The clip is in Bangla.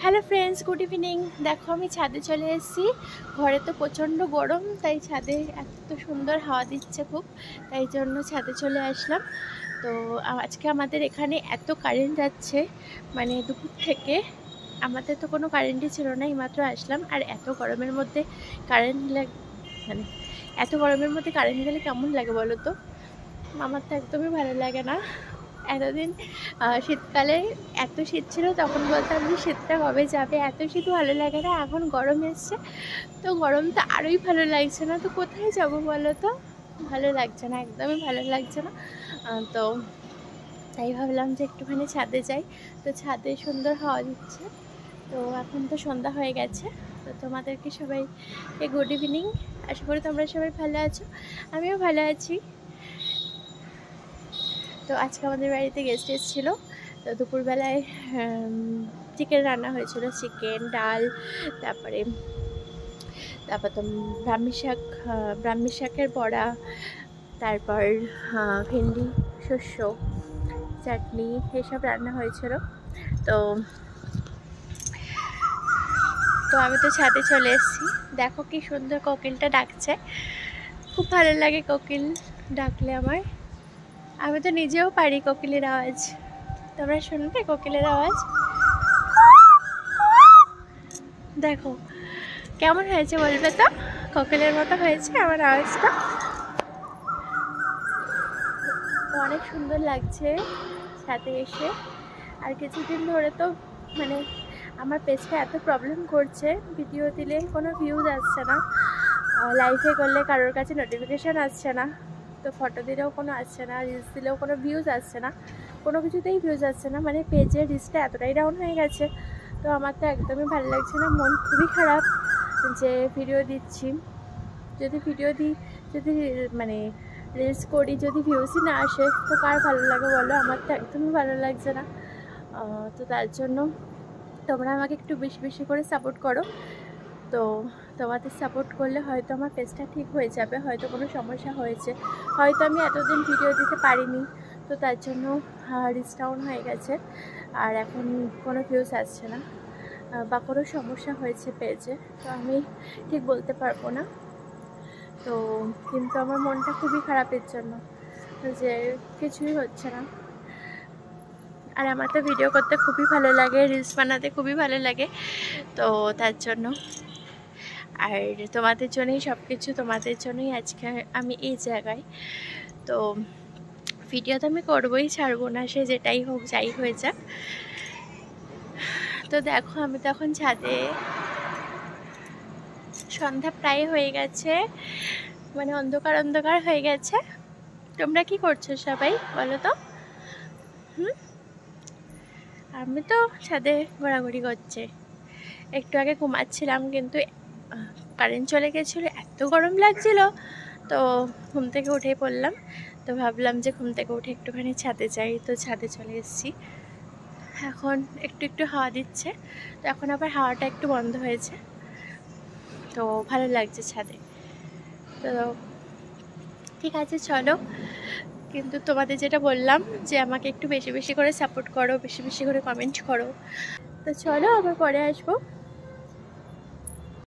Hello friends, good evening. দেখো আমি ছাদে চলে এসেছি। ঘরে তো প্রচণ্ড গরম, তাই ছাদে এত সুন্দর হাওয়া দিচ্ছে খুব, তাই জন্য ছাদে চলে আসলাম। তো আজকে আমাদের এখানে এত কারেন্ট যাচ্ছে, মানে দুপুর থেকে আমাদের তো কোনো কারেন্টই ছিল না, এইমাত্র আসলাম। আর এত গরমের মধ্যে মানে এত গরমের মধ্যে কারেন্ট গেলে কেমন লাগে বলো তো? আমার তো একদমই ভালো লাগে না। এতদিন শীতকালে এত শীত ছিল, তখন বলতাম যে শীতটা কবে যাবে, এত শীত ভালো লাগে না। এখন গরম এসছে, তো গরম তো আরোই ভালো লাগছে না। তো কোথায় যাব বলো তো? ভালো লাগছে না, একদমই ভালো লাগছে না। তো তাই ভাবলাম যে একটুখানি ছাদে যাই। তো ছাদে সুন্দর হাওয়া দিচ্ছে। তো এখন তো সন্ধ্যা হয়ে গেছে। তো তোমাদেরকে সবাইকে গুড ইভিনিং। আশা করি তোমরা সবাই ভালো আছো, আমিও ভালো আছি। তো আজকে আমাদের বাড়িতে গেস্ট এসেছিল। তো দুপুরবেলায় চিকেন রান্না হয়েছিল, চিকেন, ডাল, তারপরে তো ব্রাহ্মী শাকের বড়া, তারপর ভেন্ডি শস্য চাটনি, এসব রান্না হয়েছিল। তো আমি তো ছাদে চলে এসেছি। দেখো কি সুন্দর কোকিলটা ডাকছে, খুব ভালো লাগে কোকিল ডাকলে আমার। আমি তো নিজেও পারি কোকিলের আওয়াজ। তোমরা শুনবে কোকিলের আওয়াজ? দেখো কেমন হয়েছে বলবে তো? কোকিলের মতো হয়েছে আমার আওয়াজটা। তো অনেক সুন্দর লাগছে ছাদে এসে। আর কিছুদিন ধরে তো মানে আমার পেজটা এত প্রবলেম করছে, ভিডিও দিলে কোনো ভিউজ আসছে না, লাইভে করলে কারোর কাছে নোটিফিকেশান আসছে না, তো ফটো দিলেও কোনো আসছে না, রিলস দিলেও কোনো ভিউজ আসছে না, কোনো কিছুতেই ভিউজ আসছে না। মানে পেজের রিচটা এতটাই ডাউন হয়ে গেছে। তো আমার তো একদমই ভালো লাগছে না, মন খুবই খারাপ যে ভিডিও দিচ্ছি, যদি ভিডিও দিই, যদি মানে রিলস করি, যদি ভিউজই না আসে, তো কার ভালো লাগে বলো? আমার তো একদমই ভালো লাগছে না। তো তার জন্য তোমরা আমাকে একটু বেশি বেশি করে সাপোর্ট করো। তো তোমাদের সাপোর্ট করলে হয়তো আমার পেজটা ঠিক হয়ে যাবে। হয়তো কোনো সমস্যা হয়েছে, হয়তো আমি এতদিন ভিডিও দিতে পারিনি, তো তার জন্য রিচ ডাউন হয়ে গেছে, আর এখন কোনো ভিউজ আসছে না, বা কোনো সমস্যা হয়েছে পেজে, তো আমি ঠিক বলতে পারবো না। তো কিন্তু আমার মনটা খুবই খারাপের জন্য, যে কিছুই হচ্ছে না। আর আমার তো ভিডিও করতে খুবই ভালো লাগে, রিলস বানাতে খুবই ভালো লাগে, তো তার জন্য। আর তোমাদের জন্যই সব কিছু, তোমাদের জন্যই আজকে আমি এই জায়গায়। তো ভিডিও তো আমি করবোই, ছাড়বো না, সে যেটাই হোক, যাই হয়ে যাক। তো দেখো আমি তো এখন ছাদে, সন্ধ্যা প্রায় হয়ে গেছে, মানে অন্ধকার অন্ধকার হয়ে গেছে। তোমরা কি করছো সবাই বলো তো? আমি তো ছাদে ঘোরাঘুরি করছি। একটু আগে ঘুমাচ্ছিলাম, কিন্তু কারেন্ট চলে গেছিলো, এত গরম লাগছিল, তো ঘুম থেকে উঠেই পড়লাম। তো ভাবলাম যে ঘুম থেকে উঠে একটুখানি ছাদে যাই, তো ছাদে চলে এসেছি। এখন একটু একটু হাওয়া দিচ্ছে, তো এখন আবার হাওয়াটা একটু বন্ধ হয়েছে, তো ভালো লাগছে ছাদে। তো ঠিক আছে, চলো। কিন্তু তোমাদের যেটা বললাম যে আমাকে একটু বেশি বেশি করে সাপোর্ট করো, বেশি বেশি করে কমেন্ট করো। তো চলো, আবার পরে আসবো।